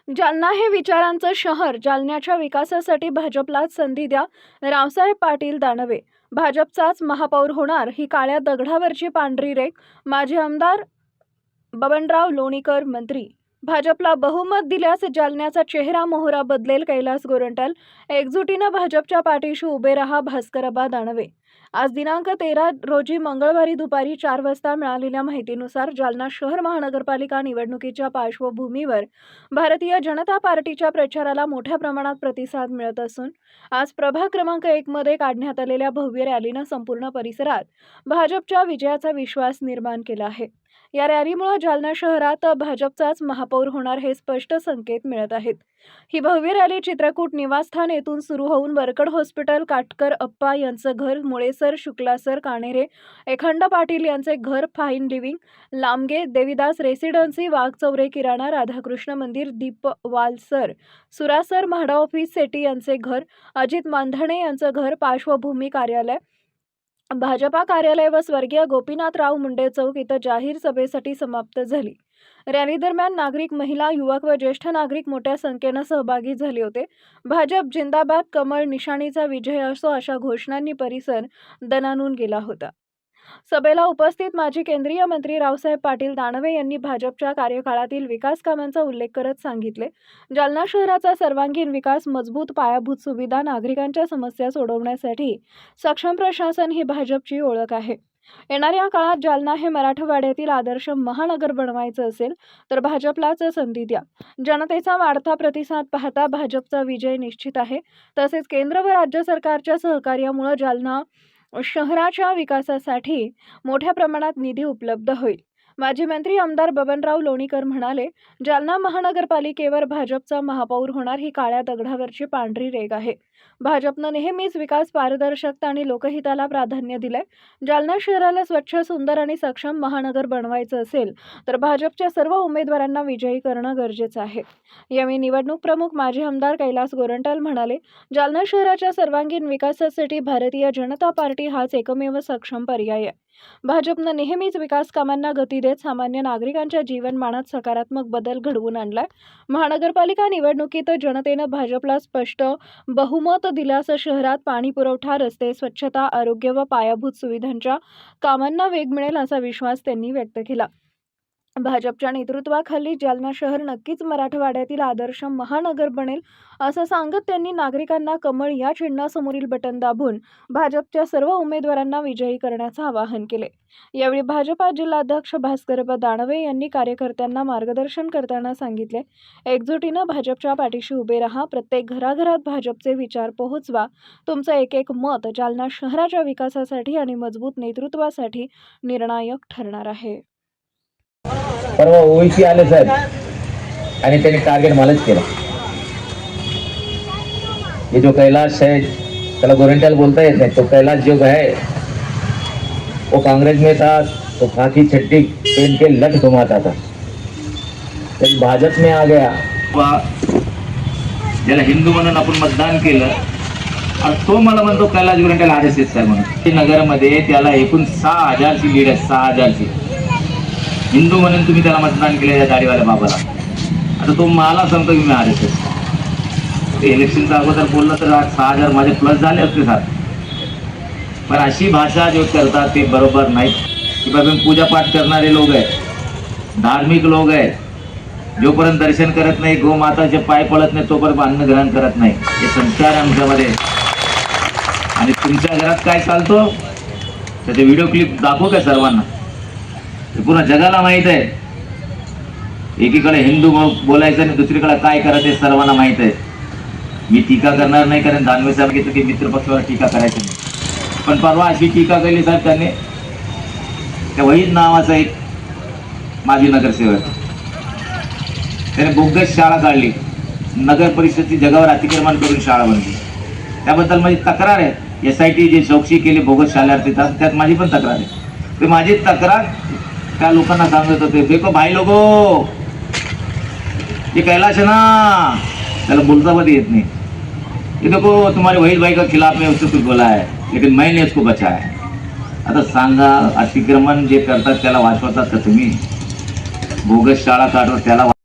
जालना हे विचारांचं शहर. जालन्याच्या विकासासाठी भाजपलाच संधी द्या. रावसाहेब पाटील दानवे. भाजपचाच महापौर होणार ही काळ्या दगडावरची पांढरी रेघ. माजी आमदार बबनराव लोणीकर. मंत्री. भाजपला बहुमत दिल्यास जालन्याचा चेहरा मोहरा बदलेल. कैलास गोरंट्याल. एकजुटीनं भाजपच्या पाठीशी उभे रहा. भास्करबा दानवे. आज दिनांक 13 रोजी मंगळवारी दुपारी 4 वाजता मिळालेल्या माहितीनुसार जालना शहर महानगरपालिका निवडणुकीच्या पार्श्वभूमीवर भारतीय जनता पार्टीच्या प्रचाराला मोठ्या प्रमाणात प्रतिसाद मिळत असून आज प्रभाग क्रमांक 1 मध्ये काढण्यात आलेल्या भव्य रॅलीनं संपूर्ण परिसरात भाजपच्या विजयाचा विश्वास निर्माण केला आहे. या रॅलीमुळे जालना शहरात भाजपचाच महापौर होणार हे स्पष्ट संकेत मिळत आहेत. ही भव्य रॅली चित्रकूट निवासस्थान येथून सुरू होऊन वरकड हॉस्पिटल, काटकर अप्पा यांचं घर, मुळेसर, शुक्लासर, काणेरे, एखंड पाटील यांचे घर, फाईन लिव्हिंग, लामगे, देवीदास रेसिडेन्सी, वाघचौरे किराणा, राधाकृष्ण मंदिर, दीपवालसर, सुरासर, म्हाडा ऑफिस, सेटी यांचे घर, अजित मांधणे यांचं घर, पार्श्वभूमी कार्यालय, भाजपा कार्यालय व स्वर्गीय गोपीनाथराव मुंडे चौक इथं जाहीर सभेसाठी समाप्त झाली. रॅली दरम्यान नागरिक, महिला, युवक व ज्येष्ठ नागरिक मोठ्या संख्येनं सहभागी झाले होते. भाजप जिंदाबाद, कमळ निशाणीचा विजय असो अशा घोषणांनी परिसर दणाणून गेला होता. सभेला उपस्थित माजी केंद्रीय मंत्री रावसाहेब पाटील दानवे यांनी भाजपच्या कार्यकाळातील विकास कामांचा उल्लेख करत सांगितले, जालना शहराचा सर्वांगीण विकास, मजबूत पायाभूत सुविधा, नागरिकांच्या समस्या सोडवण्यासाठी सक्षम प्रशासन ही भाजपची ओळख आहे. येणाऱ्या काळात जालना हे मराठवाड्यातील आदर्श महानगर बनवायचं असेल तर भाजपलाच संधी द्या. जनतेचा वाढता प्रतिसाद पाहता भाजपचा विजय निश्चित आहे. तसेच केंद्र व राज्य सरकारच्या सहकार्यामुळे जालना शहराच्या विकासासाठी मोठ्या प्रमाणात निधी उपलब्ध होईल. माजी मंत्री आमदार बबनराव लोणीकर म्हणाले, जालना महानगरपालिकेवर भाजपचा महापौर होणार ही काळ्या दगडावरची पांढरी रेघ आहे. भाजपनं नेहमीच विकास, पारदर्शकता आणि लोकहिताला प्राधान्य दिलंय. जालना शहराला स्वच्छ, सुंदर आणि सक्षम महानगर बनवायचं असेल तर भाजपच्या सर्व उमेदवारांना विजयी करणं गरजेचं आहे. यावेळी निवडणूक प्रमुख माजी आमदार कैलास गोरंट्याल म्हणाले, जालना शहराच्या सर्वांगीण विकासासाठी भारतीय जनता पार्टी हाच एकमेव सक्षम पर्याय आहे. भाजपनं नेहमीच विकास कामांना गती देत सामान्य नागरिकांच्या जीवनमानात सकारात्मक बदल घडवून आणलाय. महानगरपालिका निवडणुकीत जनतेनं भाजपला स्पष्ट बहुमत दिल्यास शहरात पाणी पुरवठा, रस्ते, स्वच्छता, आरोग्य व पायाभूत सुविधांच्या कामांना वेग मिळेल असा विश्वास त्यांनी व्यक्त केला. भाजपच्या नेतृत्वाखाली जालना शहर नक्कीच मराठवाड्यातील आदर्श महानगर बनेल असं सांगत त्यांनी नागरिकांना कमळ या चिन्हासमोरील बटन दाबून भाजपच्या सर्व उमेदवारांना विजयी करण्याचं आवाहन केले. यावेळी भाजपा जिल्हाध्यक्ष भास्करबा दानवे यांनी कार्यकर्त्यांना मार्गदर्शन करताना सांगितले, एकजुटीनं भाजपच्या पाठीशी उभे राहा. प्रत्येक घराघरात भाजपचे विचार पोहोचवा. तुमचं एक एक मत जालना शहराच्या विकासासाठी आणि मजबूत नेतृत्वासाठी निर्णायक ठरणार आहे. परवा ओवीसी आले साहेब आणि त्यांनी टार्गेट मलाच केला. ये जो कैलाश है, त्याला गोरंट्याल बोलता येत नहीं, तो कैलाश जो है वो कांग्रेस में था, तो खाकी छट्टी पहन के लट घुमाता था. तो भाजप में आ गया, ज्याला हिंदू म्हणून आपण मतदान केलं आणि तो मला म्हणतो कैलाश गोरंट्याल आरएसएस साहेब म्हणून. नगरमध्ये त्याला एकूण 6,000 ची लीड आहे. 6,000 ची हिंदू म्हणून तुम्ही त्याला मतदान केलं या दाढीवाल्या बाबाला. आता तो मला सांगतो की मी आरएसएस. ते इलेक्शनचा अगोदर बोललं तर 6,000 माझे प्लस झाले असते सर. पण अशी भाषा जो करतात ते बरोबर नाही. की बाबा पूजापाठ करणारे लोक आहेत, धार्मिक लोक आहेत, जोपर्यंत दर्शन करत नाही, गोमाताचे पाय पडत नाही तोपर्यंत अन्न ग्रहण करत नाही. हे संस्कार आमच्यामध्ये. आणि तुमच्या घरात काय चालतो त्याचे व्हिडिओ क्लिप दाखवू का सर्वांना? पूर्ण जगाला माहित आहे. एकीकडे हिंदू बोलायचं आणि दुसरीकडे काय करायचं हे सर्वांना माहित आहे. मी टीका करणार नाही, कारण दानवे साहेब घेतलं की मित्र पक्षावर टीका करायची नाही. पण परवा अशी टीका केली साहेब त्याने, त्या वहीद नावाचा एक माजी नगरसेवक, त्याने बोगस शाळा काढली. नगर परिषदेची जगावर अतिक्रमण करून शाळा बनली. त्याबद्दल माझी तक्रार आहे. SIT जे चौकशी केली बोगस शाळार्थी त्यात माझी पण तक्रार आहे. ते माझी तक्रार त्या लोकांना सांगत होते, देखो भाई लोगो, ये कैलाश है ना, त्याला बोलता पण येत नाही. ये देखो तुम्हारे वहीद भाई का खिलाफ में उससे कुछ बोला है, लेकिन मैंने उसको बचाया. आता सांगा, अतिक्रमण जे करतात त्याला वाचवतात का तुम्ही? बोगस शाळा काढतात त्याला